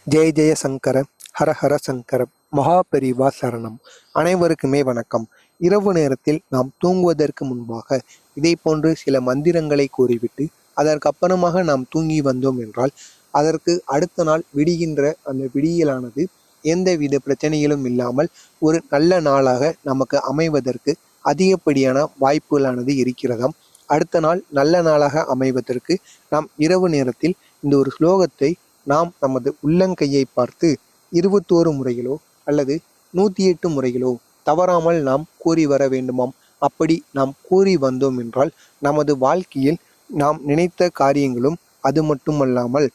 ஜெய ஜெய சங்கர ஹர ஹர சங்கர மகா பெரிவா சரணம். அனைவருக்குமே வணக்கம். இரவு நேரத்தில் நாம் தூங்குவதற்கு முன்பாக இதை போன்று சில மந்திரங்களை கூறிவிட்டு அதற்கப்புறமாக நாம் தூங்கி வந்தோம் என்றால் அதற்கு அடுத்த நாள் விடுகின்ற அந்த விடியலானது எந்தவித பிரச்சனைகளும் இல்லாமல் ஒரு நல்ல நாளாக நமக்கு அமைவதற்கு அதிகப்படியான வாய்ப்புகளானது இருக்கிறதாம். அடுத்த நாள் நல்ல நாளாக அமைவதற்கு நாம் இரவு நேரத்தில் இந்த ஒரு ஸ்லோகத்தை நாம் நமது உள்ளங்கையை பார்த்து 21 முறைகளோ அல்லது 108 முறைகளோ தவறாமல் நாம் கூறி வர வேண்டுமாம். அப்படி நாம் கூறி வந்தோம் என்றால் நமது வாழ்க்கையில் நாம் நினைத்த காரியங்களும் அது மட்டுமல்லாமல்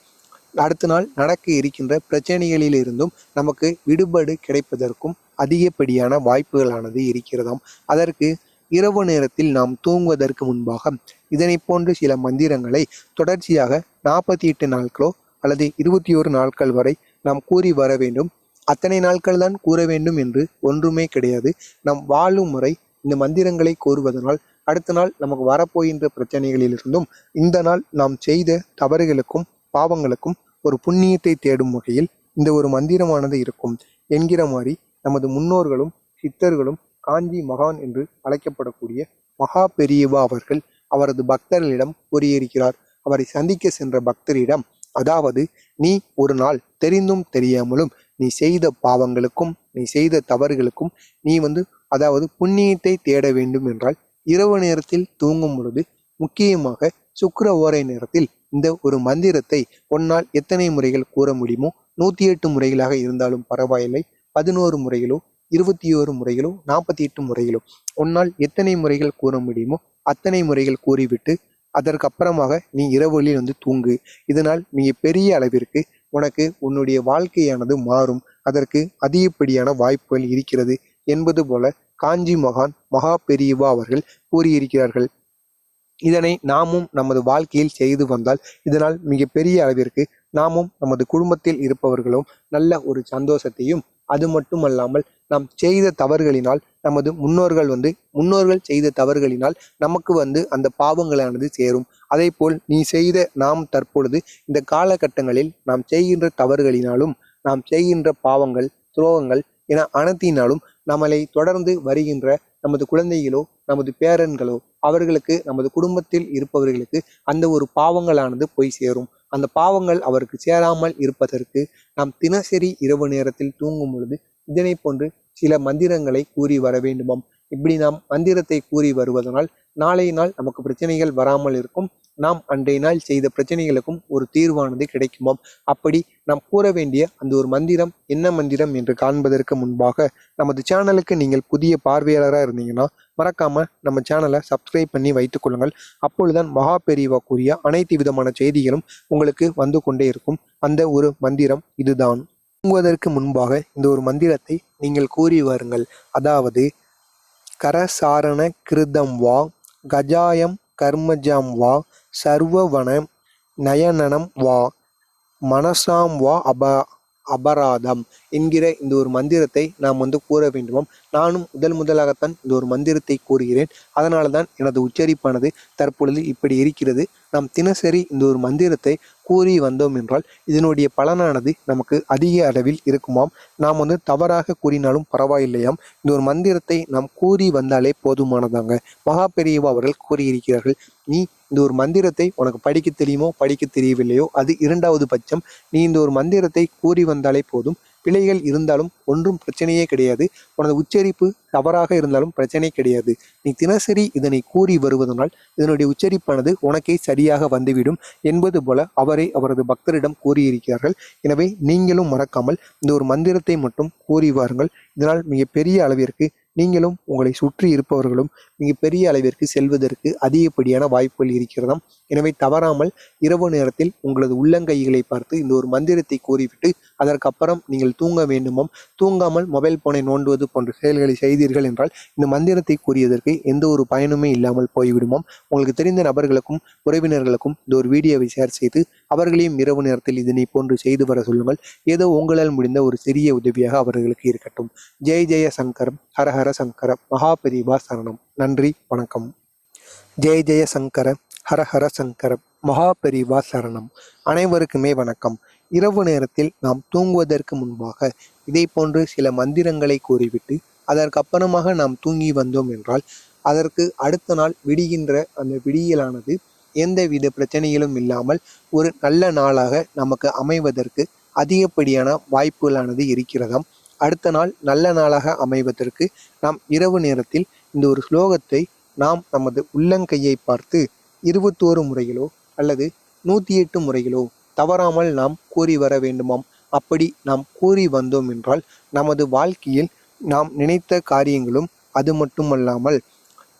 அடுத்த நாள் நடக்க இருக்கின்ற பிரச்சனைகளிலிருந்தும் நமக்கு விடுபாடு கிடைப்பதற்கும் அதிகப்படியான வாய்ப்புகளானது இருக்கிறதாம். அதற்கு இரவு நேரத்தில் நாம் தூங்குவதற்கு முன்பாக இதனை போன்று சில மந்திரங்களை தொடர்ச்சியாக 48 நாட்களோ அல்லது 21 நாட்கள் வரை நாம் கூறி வர வேண்டும். அத்தனை நாட்கள் தான் கூற வேண்டும் என்று ஒன்றுமே கிடையாது. நாம் வாழும் முறை இந்த மந்திரங்களை கூறுவதனால் அடுத்த நாள் நமக்கு வரப்போகின்ற பிரச்சனைகளிலிருந்தும் இந்த நாள் நாம் செய்த தவறுகளுக்கும் பாவங்களுக்கும் ஒரு புண்ணியத்தை தேடும் வகையில் இந்த ஒரு மந்திரமானது இருக்கும் என்கிற மாதிரி நமது முன்னோர்களும் சித்தர்களும் காஞ்சி மகான் என்று அழைக்கப்படக்கூடிய மகா பெரியவா அவர்கள் அவரது பக்தர்களிடம் கூறியிருக்கிறார். அவரை சந்திக்க சென்ற பக்தரிடம், அதாவது நீ ஒரு நாள் தெரிந்தும் தெரியாமலும் நீ செய்த பாவங்களுக்கும் நீ செய்த தவறுகளுக்கும் நீ அதாவது புண்ணியத்தை தேட வேண்டும் என்றால் இரவு நேரத்தில் தூங்கும் பொழுது முக்கியமாக சுக்கிர ஓரை நேரத்தில் இந்த ஒரு மந்திரத்தை உன்னால் எத்தனை முறைகள் கூற முடியுமோ 108 முறைகளாக இருந்தாலும் பரவாயில்லை, 11 முறைகளோ 21 முறைகளோ 48 முறைகளோ உன்னால் எத்தனை முறைகள் கூற முடியுமோ அத்தனை முறைகள் கூறிவிட்டு அதற்கப்புறமாக நீ இரவுகளில் தூங்கு. இதனால் மிக பெரிய அளவிற்கு உனக்கு உன்னுடைய வாழ்க்கையானது மாறும். அதற்கு அதிகப்படியான வாய்ப்புகள் இருக்கிறது என்பது போல காஞ்சி மகான் மகா பெரியவா அவர்கள் கூறியிருக்கிறார்கள். இதனை நாமும் நமது வாழ்க்கையில் செய்து வந்தால் இதனால் மிக பெரிய அளவிற்கு நாமும் நமது குடும்பத்தில் இருப்பவர்களும் நல்ல ஒரு சந்தோஷத்தையும், அது மட்டுமல்லாமல் நாம் செய்த தவறுகளினால் நமது முன்னோர்கள் செய்த தவறுகளினால் நமக்கு அந்த பாவங்களானது சேரும். அதே போல் நீ செய்த நாம் தற்பொழுது இந்த காலகட்டங்களில் நாம் செய்கின்ற தவறுகளினாலும் நாம் செய்கின்ற பாவங்கள் துரோகங்கள் என அனைத்தினாலும் நம்மளை தொடர்ந்து வருகின்ற நமது குழந்தைகளோ நமது பேரன்களோ அவர்களுக்கு நமது குடும்பத்தில் இருப்பவர்களுக்கு அந்த ஒரு பாவங்களானது போய் சேரும். அந்த பாவங்கள் அவருக்கு சேராமல் இருப்பதற்கு நாம் தினசரி இரவு நேரத்தில் தூங்கும் பொழுது இதனை போன்று சில மந்திரங்களை கூறி வர வேண்டுமாம். இப்படி நாம் மந்திரத்தை கூறி வருவதனால் நாளைய நாள் நமக்கு பிரச்சனைகள் வராமல் இருக்கும். நாம் அன்றைய நாள் செய்த பிரச்சனைகளுக்கும் ஒரு தீர்வானது கிடைக்குமாம். அப்படி நாம் கூற வேண்டிய அந்த ஒரு மந்திரம் என்ன மந்திரம் என்று காண்பதற்கு முன்பாக நமது சேனலுக்கு நீங்கள் புதிய பார்வையாளராக இருந்தீங்கன்னா மறக்காம நம்ம சேனலை சப்ஸ்கிரைப் பண்ணி வைத்துக் கொள்ளுங்கள். அப்பொழுதுதான் மகா பெரியவா கூறிய அனைத்து விதமான செய்திகளும் உங்களுக்கு வந்து கொண்டே இருக்கும். அந்த ஒரு மந்திரம் இதுதான். தூங்குவதற்கு முன்பாக இந்த ஒரு மந்திரத்தை நீங்கள் கூறி வாருங்கள். அதாவது கரசாரண கிருதம் வா கஜாயம் கர்மஜாம் வா சர்வவன நயனனம் வா மனசாம் வா அபராதம் என்கிற இந்த ஒரு மந்திரத்தை நாம் கூற வேண்டுமாம். நானும் முதலாகத்தான் இந்த ஒரு மந்திரத்தை கூறுகிறேன். அதனால தான் எனது உச்சரிப்பானது தற்பொழுது இப்படி இருக்கிறது. நாம் தினசரி இந்த ஒரு மந்திரத்தை கூறி வந்தோம் என்றால் இதனுடைய பலனானது நமக்கு அதிக அளவில் இருக்குமாம். நாம் தவறாக கூறினாலும் பரவாயில்லையாம். இந்த ஒரு மந்திரத்தை நாம் கூறி வந்தாலே போதுமானதாங்க. மகா பெரியவா அவர்கள் கூறியிருக்கிறார்கள், நீ இந்த ஒரு மந்திரத்தை உனக்கு படிக்க தெரியுமோ படிக்க தெரியவில்லையோ அது இரண்டாவது பட்சம். நீ இந்த ஒரு மந்திரத்தை கூறி வந்தாலே போதும். பிழைகள் இருந்தாலும் ஒன்றும் பிரச்சனையே கிடையாது. உனது உச்சரிப்பு தவறாக இருந்தாலும் பிரச்சனை கிடையாது. நீ தினசரி இதனை கூறி வருவதனால் இதனுடைய உச்சரிப்பானது உனக்கே சரியாக வந்துவிடும் என்பது போல அவரது பக்தரிடம் கூறியிருக்கிறார்கள். எனவே நீங்களும் மறக்காமல் இந்த ஒரு மந்திரத்தை மட்டும் கூறி வாருங்கள். இதனால் மிகப்பெரிய அளவிற்கு நீங்களும் உங்களை சுற்றி இருப்பவர்களும் மிகப்பெரிய அளவிற்கு செல்வதற்கு அதிகப்படியான வாய்ப்புகள் இருக்கிறதாம். எனவே தவறாமல் இரவு நேரத்தில் உங்களது உள்ளங்கைகளை பார்த்து இந்த ஒரு மந்திரத்தை கூறிவிட்டு அதற்கப்புறம் நீங்கள் தூங்க வேண்டுமாம். தூங்காமல் மொபைல் போனை நோண்டுவது போன்ற செயல்களை செய்தீர்கள் என்றால் இந்த மந்திரத்தை கூறியதற்கு எந்த ஒரு பயனுமே இல்லாமல் போய்விடுமாம். உங்களுக்கு தெரிந்த நபர்களுக்கும் உறவினர்களுக்கும் இந்த ஒரு வீடியோவை ஷேர் செய்து அவர்களையும் இரவு நேரத்தில் இதனை போன்று செய்து வர சொல்லுங்கள். ஏதோ உங்களால் முடிந்த ஒரு சிறிய உதவியாக அவர்களுக்கு இருக்கட்டும். ஜெய ஜெய சங்கரம் ஹர ஹர சங்கர மகா பெரிவா சரணம். நன்றி, வணக்கம். ஜெய ஜெய சங்கர ஹர ஹர சங்கர மகா பெரிவா சரணம். அனைவருக்குமே வணக்கம். இரவு நேரத்தில் நாம் தூங்குவதற்கு முன்பாக இதை போன்று சில மந்திரங்களை கூறிவிட்டு அதற்கப்புறமாக நாம் தூங்கி வந்தோம் என்றால் அதற்கு அடுத்த நாள் விடுகின்ற அந்த விடியலானது எந்தவித பிரச்சனைகளும் இல்லாமல் ஒரு நல்ல நாளாக நமக்கு அமைவதற்கு அதிகப்படியான வாய்ப்புகளானது இருக்கிறதாம். அடுத்த நாள் நல்ல நாளாக அமைவதற்கு நாம் இரவு நேரத்தில் இந்த ஒரு ஸ்லோகத்தை நாம் நமது உள்ளங்கையை பார்த்து 21 முறைகளோ அல்லது 108 முறைகளோ தவறாமல் நாம் கூறி வர வேண்டுமாம். அப்படி நாம் கூறி வந்தோம் என்றால் நமது வாழ்க்கையில் நாம் நினைத்த காரியங்களும் அது மட்டுமல்லாமல்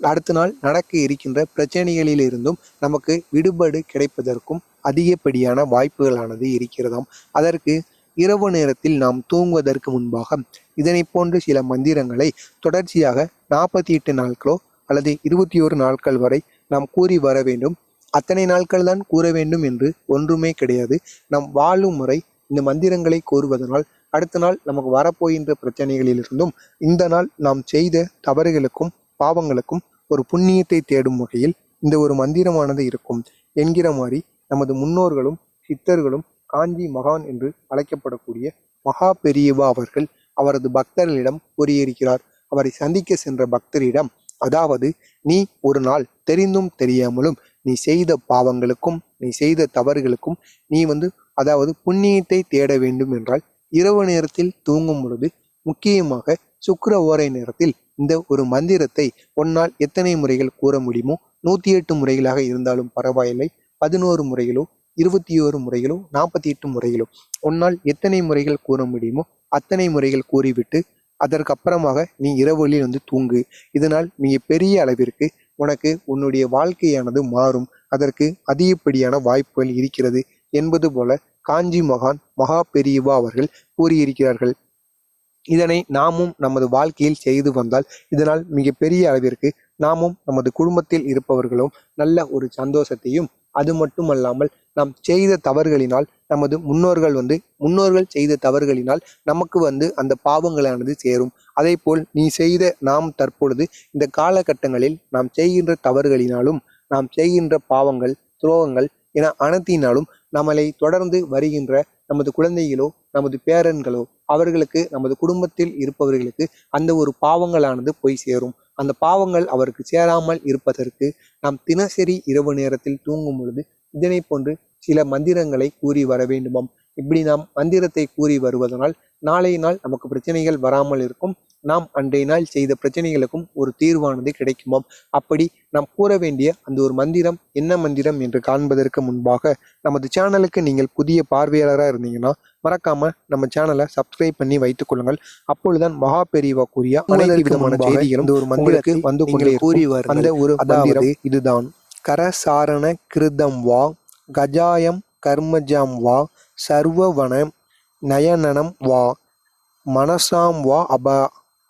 அடுத்த நாள் நடக்க இருக்கின்ற பிரச்சனைகளிலிருந்தும் நமக்கு விடுபடு கிடைப்பதற்கும் அதிகப்படியான வாய்ப்புகளானது இருக்கிறதாம். அதற்கு இரவு நேரத்தில் நாம் தூங்குவதற்கு முன்பாக இதனை போன்று சில மந்திரங்களை தொடர்ச்சியாக 48 நாட்களோ அல்லது 21 நாட்கள் வரை நாம் கூறி வர வேண்டும். அத்தனை நாட்கள் தான் கூற வேண்டும் என்று ஒன்றுமே கிடையாது. நம் வாழும் முறை இந்த மந்திரங்களை கூறுவதனால் அடுத்த நாள் நமக்கு வரப்போகின்ற பிரச்சனைகளிலிருந்தும் இந்த நாள் நாம் செய்த தவறுகளுக்கும் பாவங்களுக்கும் ஒரு புண்ணியத்தை தேடும் வகையில் இந்த ஒரு மந்திரமானது இருக்கும் என்கிற மாதிரி நமது முன்னோர்களும் சித்தர்களும் காஞ்சி மகான் என்று அழைக்கப்படக்கூடிய மகா பெரியவா அவர்கள் அவரது பக்தர்களிடம் கூறியிருக்கிறார். அவரை சந்திக்க சென்ற பக்தரிடம், அதாவது நீ ஒரு நாள் தெரிந்தும் தெரியாமலும் நீ செய்த பாவங்களுக்கும் நீ செய்த தவறுகளுக்கும் நீ அதாவது புண்ணியத்தை தேட வேண்டும் என்றால் இரவு நேரத்தில் தூங்கும் பொழுது முக்கியமாக சுக்கிர ஓரை நேரத்தில் இந்த ஒரு மந்திரத்தை ஒன்னால் எத்தனை முறைகள் கூற முடியுமோ 108 முறைகளாக இருந்தாலும் பரவாயில்லை, 11 முறைகளோ 21 முறைகளோ 48 முறைகளோ ஒன்னால் எத்தனை முறைகள் கூற முடியுமோ அத்தனை முறைகள் கூறிவிட்டு அதற்கப்புறமாக நீ இரவுகளில் தூங்கு. இதனால் மிக பெரிய அளவிற்கு உனக்கு உன்னுடைய வாழ்க்கையானது மாறும். அதற்கு அதிகப்படியான வாய்ப்புகள் இருக்கிறது என்பது போல காஞ்சி மகான் மகா பெரியவா அவர்கள் கூறியிருக்கிறார்கள். இதனை நாமும் நமது வாழ்க்கையில் செய்து வந்தால் இதனால் மிக பெரிய அளவிற்கு நாமும் நமது குடும்பத்தில் இருப்பவர்களும் நல்ல ஒரு சந்தோஷத்தையும், அது மட்டுமல்லாமல் நாம் செய்த தவறுகளினால் நமது முன்னோர்கள் செய்த தவறுகளினால் நமக்கு அந்த பாவங்களானது சேரும். அதே போல் நீ செய்த நாம் தற்பொழுது இந்த காலகட்டங்களில் நாம் செய்கின்ற தவறுகளினாலும் நாம் செய்கின்ற பாவங்கள் துரோகங்கள் என அனைத்தினாலும் நம்மளை தொடர்ந்து வருகின்ற நமது குழந்தைகளோ நமது பேரன்களோ அவர்களுக்கு நமது குடும்பத்தில் இருப்பவர்களுக்கு அந்த ஒரு பாவங்களானது போய் சேரும். அந்த பாவங்கள் அவருக்கு சேராமல் இருப்பதற்கு நாம் தினசரி இரவு நேரத்தில் தூங்கும் பொழுது இதனை போன்று சில மந்திரங்களை கூறி வர வேண்டுமாம். இப்படி நாம் மந்திரத்தை கூறி வருவதனால் நாளைய நாள் நமக்கு பிரச்சனைகள் வராமல் இருக்கும். நாம் அன்றைய நாள் செய்த பிரச்சனைகளுக்கும் ஒரு தீர்வானது கிடைக்குமாம். அப்படி நாம் கூற வேண்டிய அந்த ஒரு மந்திரம் என்ன மந்திரம் என்று காண்பதற்கு முன்பாக நமது சேனலுக்கு நீங்கள் புதிய பார்வையாளராக இருந்தீங்கன்னா மறக்காம நம்ம சேனலை சப்ஸ்கிரைப் பண்ணி வைத்துக் கொள்ளுங்கள். அப்பொழுதுதான் மகா பெரியவா கூறிய அனைத்து விதமான செய்திகளும் ஒரு மந்திரத்தை வந்து கொண்டே கூறி அந்த ஒரு மந்திரம் இதுதான். கரசாரண கிருதம் வா கஜாயம் கர்மஜாம் வா சர்வவனம் நயனனம் வா மனசாம் வா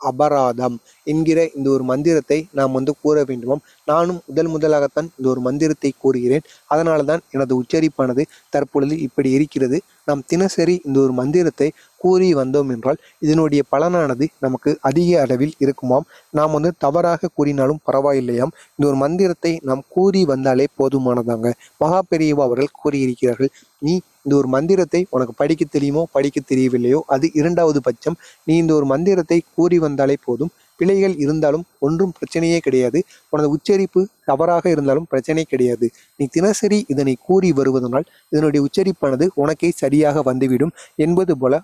அபராதம் என்கிற இந்த ஒரு மந்திரத்தை நாம் கூற வேண்டுமாம். நானும் முதலாகத்தான் இந்த ஒரு மந்திரத்தை கூறுகிறேன். அதனால தான் எனது உச்சரிப்பானது தற்பொழுது இப்படி இருக்கிறது. நாம் தினசரி இந்த ஒரு மந்திரத்தை கூறி வந்தோம் என்றால் இதனுடைய பலனானது நமக்கு அதிக அளவில் இருக்குமாம். நாம் தவறாக கூறினாலும் பரவாயில்லையாம். இந்த ஒரு மந்திரத்தை நாம் கூறி வந்தாலே போதுமானதாங்க. மகா பெரியவா அவர்கள் கூறியிருக்கிறார்கள், நீ இந்த ஒரு மந்திரத்தை உனக்கு படிக்க தெரியுமோ படிக்க தெரியவில்லையோ அது இரண்டாவது பட்சம். நீ இந்த ஒரு மந்திரத்தை கூறி வந்தாலே போதும். பிழைகள் இருந்தாலும் ஒன்றும் பிரச்சனையே கிடையாது. உனது உச்சரிப்பு தவறாக இருந்தாலும் பிரச்சனை கிடையாது. நீ தினசரி இதனை கூறி வருவதனால் இதனுடைய உச்சரிப்பானது உனக்கே சரியாக வந்துவிடும் என்பது போல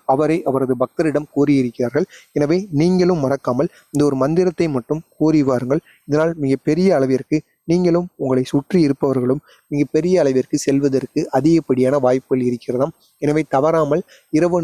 அவரது பக்தரிடம் கூறியிருக்கிறார்கள். எனவே நீங்களும் மறக்காமல் இந்த ஒரு மந்திரத்தை மட்டும் கூறி வாருங்கள். இதனால் மிகப்பெரிய அளவிற்கு நீங்களும் உங்களை சுற்றி இருப்பவர்களும் மிகப்பெரிய அளவிற்கு செல்வதற்கு அதிகப்படியான வாய்ப்புகள் இருக்கிறதாம். எனவே தவறாமல் இரவு